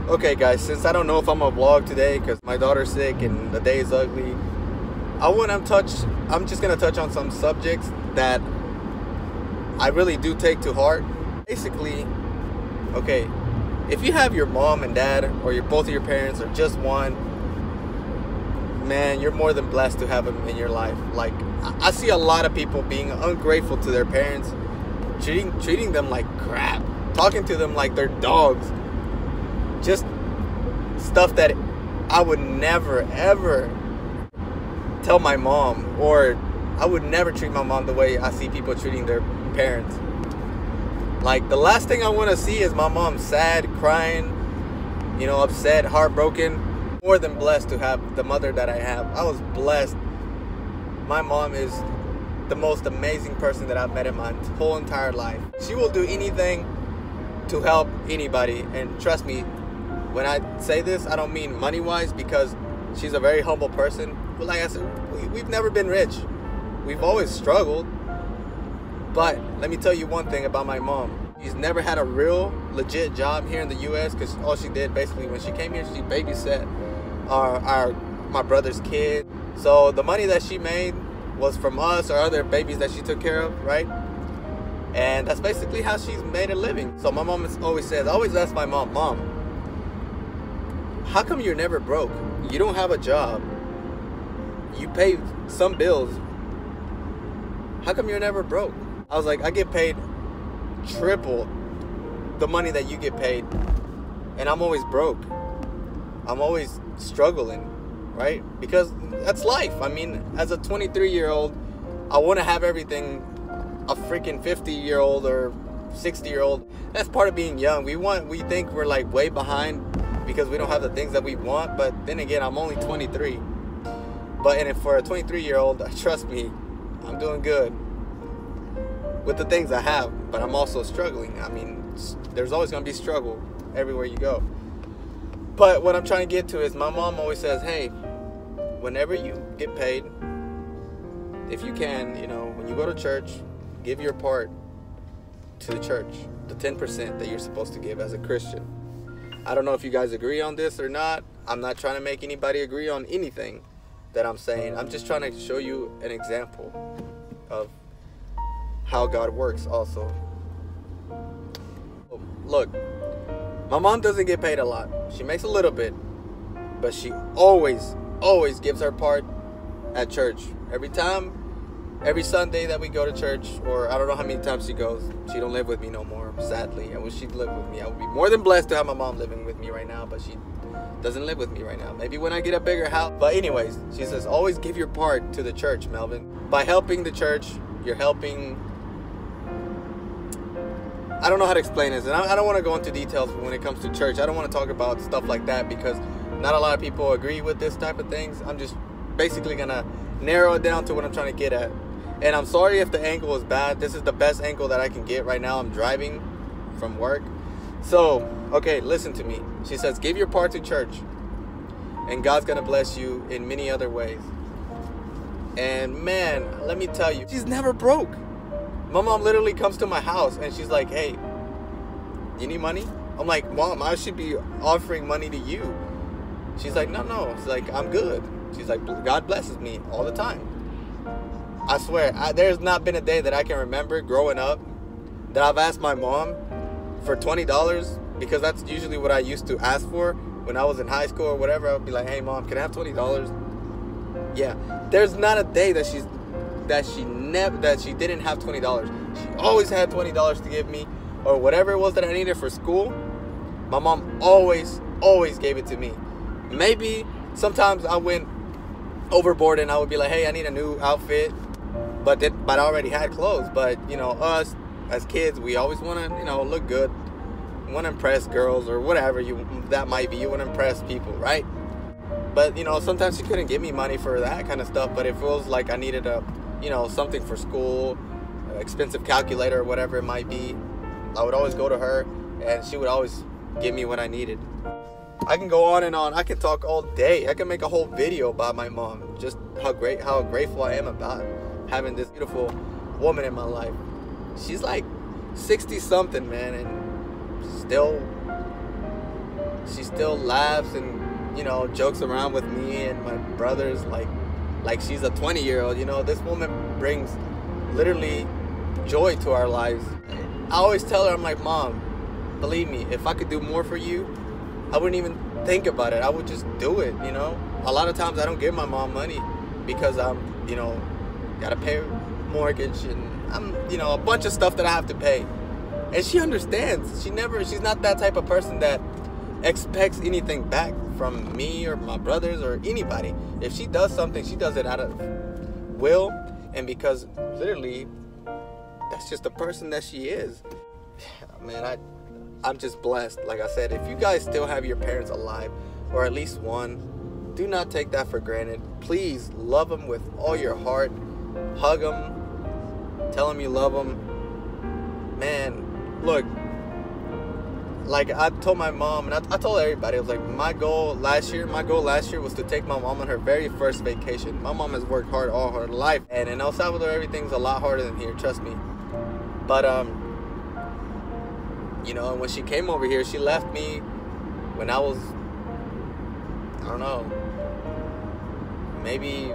Okay guys, since I don't know if I'm gonna vlog today because my daughter's sick and the day is ugly, I'm just gonna touch on some subjects that I really do take to heart. Basically, okay, if you have your mom and dad, or both of your parents, or just one, man, you're more than blessed to have them in your life. Like, I see a lot of people being ungrateful to their parents, treating them like crap, talking to them like they're dogs. Just stuff that I would never ever tell my mom, or I would never treat my mom the way I see people treating their parents. Like, the last thing I want to see is my mom sad, crying, upset, heartbroken. More than blessed to have the mother that I have. I was blessed. My mom is the most amazing person that I've met in my whole entire life. She will do anything to help anybody, and trust me, when I say this, I don't mean money-wise, because she's a very humble person. But like I said, we've never been rich. We've always struggled. But let me tell you one thing about my mom. She's never had a real, legit job here in the U.S. because all she did, basically, when she came here, she babysat my brother's kid. So the money that she made was from us or other babies that she took care of, right? And that's basically how she's made a living. So my mom always says, I always ask my mom, how come you're never broke? You don't have a job. You pay some bills. How come you're never broke? I was like, I get paid triple the money that you get paid, and I'm always broke. I'm always struggling, right? Because that's life. I mean, as a 23-year-old, I want to have everything a freaking 50-year-old or 60-year-old. That's part of being young. We think we're like way behind because we don't have the things that we want. But then again, I'm only 23. And for a 23-year-old, trust me, I'm doing good with the things I have. But I'm also struggling. I mean, there's always going to be struggle everywhere you go. But what I'm trying to get to is, my mom always says, hey, whenever you get paid, if you can, when you go to church, give your part to the church, the 10% that you're supposed to give as a Christian. I don't know if you guys agree on this or not. I'm not trying to make anybody agree on anything that I'm saying. I'm just trying to show you an example of how God works also. Look, my mom doesn't get paid a lot. She makes a little bit, but she always gives her part at church. Every Sunday that we go to church, or I don't know how many times she goes. She don't live with me no more, sadly. I wish she'd live with me. I would be more than blessed to have my mom living with me right now, but she doesn't live with me right now. Maybe when I get a bigger house. But anyways, she says, always give your part to the church, Melvin. By helping the church, you're helping... I don't know how to explain this, and I don't want to go into details when it comes to church. I don't want to talk about stuff like that because not a lot of people agree with this type of things. I'm just basically going to narrow it down to what I'm trying to get at. And I'm sorry if the angle is bad. This is the best angle that I can get right now. I'm driving from work. So, okay, listen to me. She says, give your part to church, and God's going to bless you in many other ways. And man, let me tell you, she's never broke. My mom literally comes to my house and she's like, hey, you need money? I'm like, Mom, I should be offering money to you. She's like, no. She's like, I'm good. She's like, God blesses me all the time. I swear, there's not been a day that I can remember growing up that I've asked my mom for $20, because that's usually what I used to ask for when I was in high school or whatever. I would be like, hey Mom, can I have $20? Yeah, there's not a day that she didn't have $20. She always had $20 to give me, or whatever it was that I needed for school. My mom always gave it to me. Maybe sometimes I went overboard and I would be like, hey, I need a new outfit, but I already had clothes. But us as kids, we always want to look good, want to impress girls or whatever that might be. You want to impress people, right? But sometimes she couldn't give me money for that kind of stuff. But if it was like I needed something for school, expensive calculator or whatever it might be, I would always go to her and she would always give me what I needed. I can go on and on. I can talk all day. I can make a whole video about my mom, just how grateful I am about having this beautiful woman in my life. She's like 60 something, man, and still she still laughs and, you know, jokes around with me and my brothers like she's a 20-year-old. You know, this woman brings literally joy to our lives. I always tell her, I'm like, Mom, believe me, if I could do more for you, I wouldn't even think about it. I would just do it, you know. A lot of times I don't give my mom money because I'm, you know, gotta pay mortgage and I'm, you know, a bunch of stuff that I have to pay. And she understands. She's not that type of person that expects anything back from me or my brothers or anybody. If she does something, she does it out of will and because literally that's just the person that she is. Man, I'm just blessed. Like I said, if you guys still have your parents alive, or at least one, do not take that for granted. Please love them with all your heart. Hug them. Tell them you love them. Man, look, like I told my mom, and I told everybody, I was like, my goal last year was to take my mom on her very first vacation. My mom has worked hard all her life, and in El Salvador, everything's a lot harder than here, trust me. But, you know, when she came over here, she left me when I was, I don't know, maybe,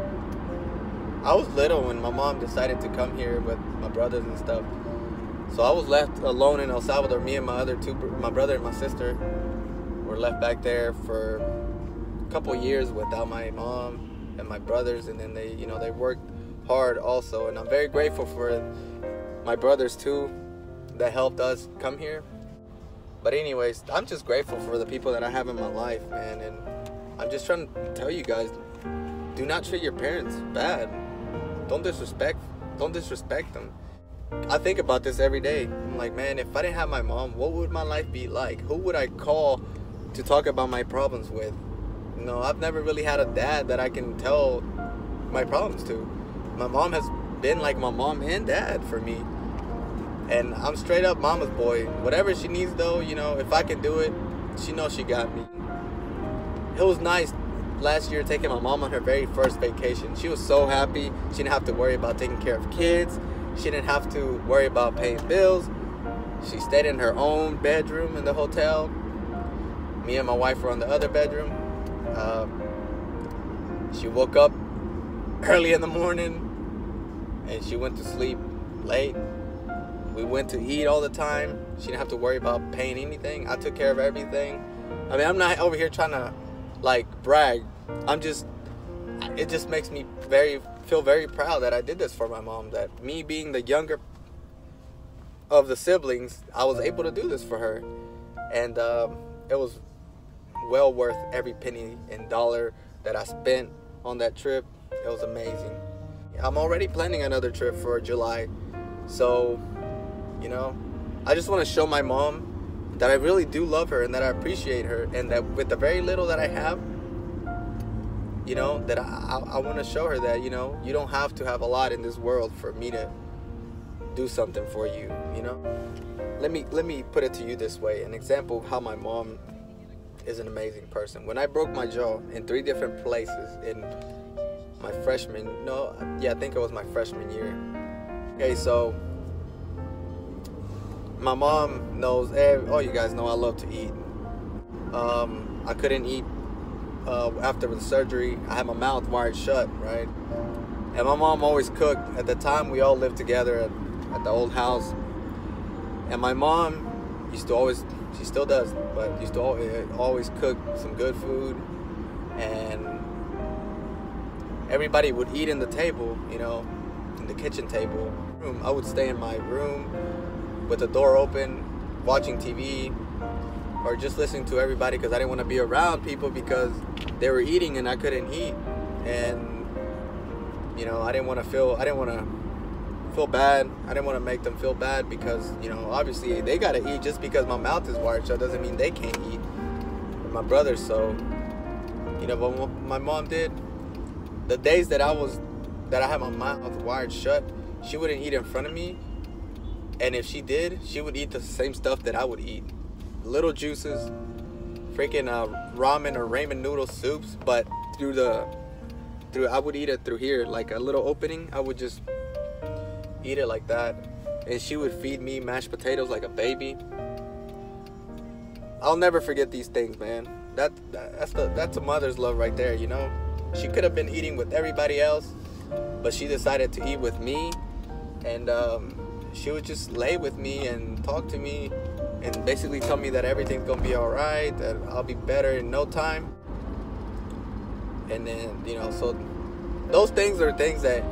I was little when my mom decided to come here with my brothers and stuff. So I was left alone in El Salvador. Me and my brother and my sister were left back there for a couple years without my mom and my brothers. And then they, you know, they worked hard also. And I'm very grateful for my brothers too that helped us come here. But anyways, I'm just grateful for the people that I have in my life, man. And I'm just trying to tell you guys, do not treat your parents bad. Don't disrespect them. I think about this every day. I'm like, man, if I didn't have my mom, what would my life be like? Who would I call to talk about my problems with? You know, I've never really had a dad that I can tell my problems to. My mom has been like my mom and dad for me. And I'm straight up mama's boy. Whatever she needs though, you know, if I can do it, she knows she got me. It was nice last year taking my mom on her very first vacation. She was so happy. She didn't have to worry about taking care of kids. She didn't have to worry about paying bills. She stayed in her own bedroom in the hotel. Me and my wife were on the other bedroom. She woke up early in the morning and she went to sleep late. We went to eat all the time. She didn't have to worry about paying anything. I took care of everything. I mean, I'm not over here trying to like brag. It just makes me feel very proud that I did this for my mom. That me being the younger of the siblings, I was able to do this for her. And it was well worth every penny and dollar that I spent on that trip. It was amazing. I'm already planning another trip for July. So, you know, I just want to show my mom that I really do love her and that I appreciate her, and that with the very little that I have, you know, that I want to show her that, you know, you don't have to have a lot in this world for me to do something for you, you know. Let me put it to you this way, an example of how my mom is an amazing person. When I broke my jaw in 3 different places in my I think it was my freshman year. Okay, so my mom knows, you guys know I love to eat. I couldn't eat after the surgery. I had my mouth wired shut, right? And my mom always cooked. At the time, we all lived together at the old house. And my mom used to always, she still does, but used to always cook some good food. And everybody would eat in the table, you know, in the kitchen table. I would stay in my room with the door open, watching TV, or just listening to everybody because I didn't want to be around people because they were eating and I couldn't eat. And, you know, I didn't want to feel bad. I didn't want to make them feel bad because, you know, obviously they got to eat. Just because my mouth is wired shut doesn't mean they can't eat. And my brother, so, you know, but what my mom did, the days that I had my mouth wired shut, she wouldn't eat in front of me. And if she did, she would eat the same stuff that I would eat. Little juices, freaking ramen or ramen noodle soups, but I would eat it through here, like a little opening. I would just eat it like that. And she would feed me mashed potatoes like a baby. I'll never forget these things, man. That's a mother's love right there, you know. She could have been eating with everybody else, but she decided to eat with me, and she would just lay with me and talk to me and basically tell me that everything's gonna be all right, that I'll be better in no time. And then, you know, so those things are things that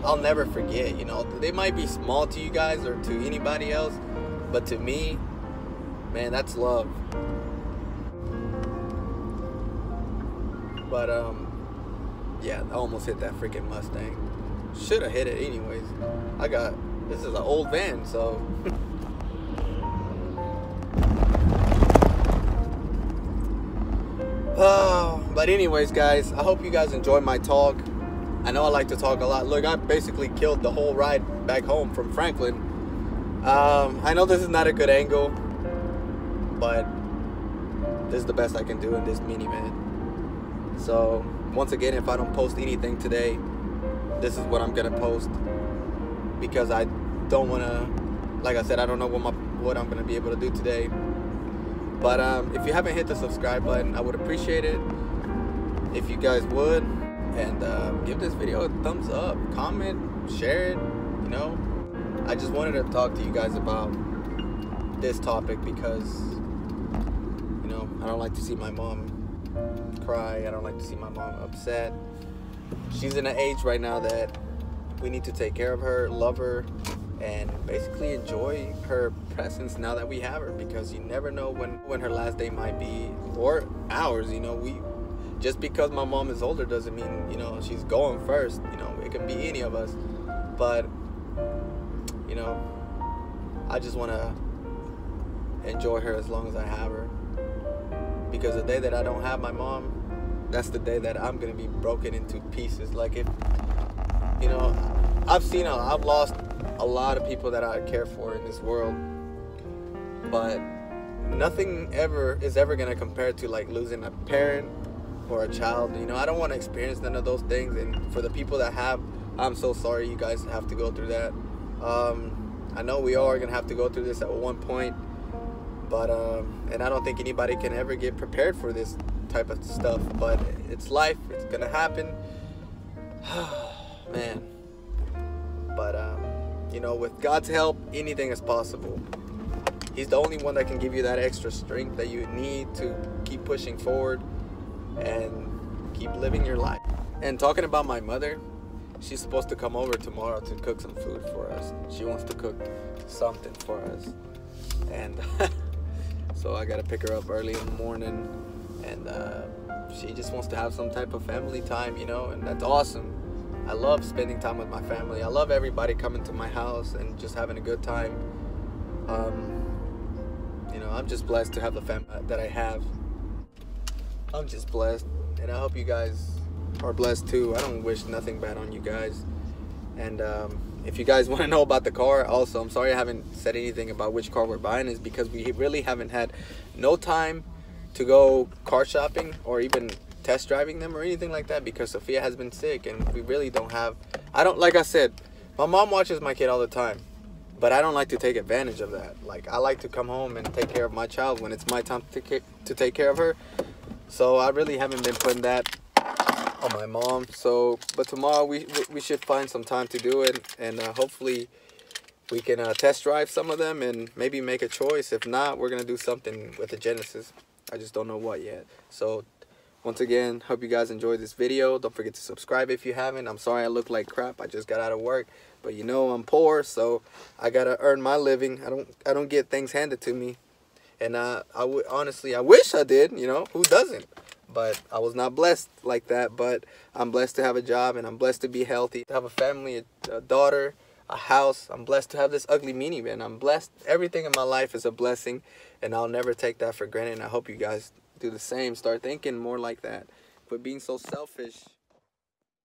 I'll never forget, you know. They might be small to you guys or to anybody else, but to me, man, that's love. But yeah, I almost hit that freaking Mustang. Should have hit it anyways. This is an old van, so but anyways, guys, I hope you guys enjoyed my talk. I know I like to talk a lot. Look, I basically killed the whole ride back home from Franklin. I know this is not a good angle, but this is the best I can do in this minivan. So once again, if I don't post anything today, this is what I'm gonna post, because I don't want to, like I said, I don't know what I'm gonna be able to do today. But if you haven't hit the subscribe button, I would appreciate it if you guys would, and give this video a thumbs up, comment, share it. You know, I just wanted to talk to you guys about this topic because, you know, I don't like to see my mom cry. I don't like to see my mom upset. She's in an age right now that we need to take care of her, love her, and basically enjoy her presence now that we have her, because you never know when her last day might be, or ours. You know, just because my mom is older doesn't mean, you know, she's going first. You know, it can be any of us. But, you know, I just want to enjoy her as long as I have her, because the day that I don't have my mom, that's the day that I'm gonna be broken into pieces. Like, if, you know, I've lost a lot of people that I care for in this world, but nothing is ever gonna compare to like losing a parent or a child. You know, I don't want to experience none of those things, and for the people that have, I'm so sorry you guys have to go through that. I know we all are gonna have to go through this at one point, but and I don't think anybody can ever get prepared for this type of stuff, but it's life. It's gonna happen. Man. But you know, with God's help, anything is possible. He's the only one that can give you that extra strength that you need to keep pushing forward and keep living your life. And talking about my mother, she's supposed to come over tomorrow to cook some food for us. She wants to cook something for us, and so I gotta pick her up early in the morning, and she just wants to have some type of family time, you know, and that's awesome. I love spending time with my family. I love everybody coming to my house and just having a good time. You know, I'm just blessed to have the family that I have. I'm just blessed, and I hope you guys are blessed too. I don't wish nothing bad on you guys. And if you guys want to know about the car, also, I'm sorry I haven't said anything about which car we're buying, is because we really haven't had no time to go car shopping or even test driving them or anything like that, because Sophia has been sick, and we really don't have, like I said, my mom watches my kid all the time, but I don't like to take advantage of that. Like, I like to come home and take care of my child when it's my time to take care of her. So I really haven't been putting that on my mom. So, but tomorrow we should find some time to do it, and hopefully we can test drive some of them and maybe make a choice. If not, we're gonna do something with the Genesis. I just don't know what yet. So once again, hope you guys enjoyed this video. Don't forget to subscribe if you haven't. I'm sorry I look like crap. I just got out of work, but you know I'm poor, so I gotta earn my living. I don't get things handed to me, and honestly, I wish I did. You know, who doesn't? But I was not blessed like that. But I'm blessed to have a job, and I'm blessed to be healthy, to have a family, a daughter, a house. I'm blessed to have this ugly minivan. I'm blessed. Everything in my life is a blessing, and I'll never take that for granted. And I hope you guys do the same. Start thinking more like that. Quit being so selfish.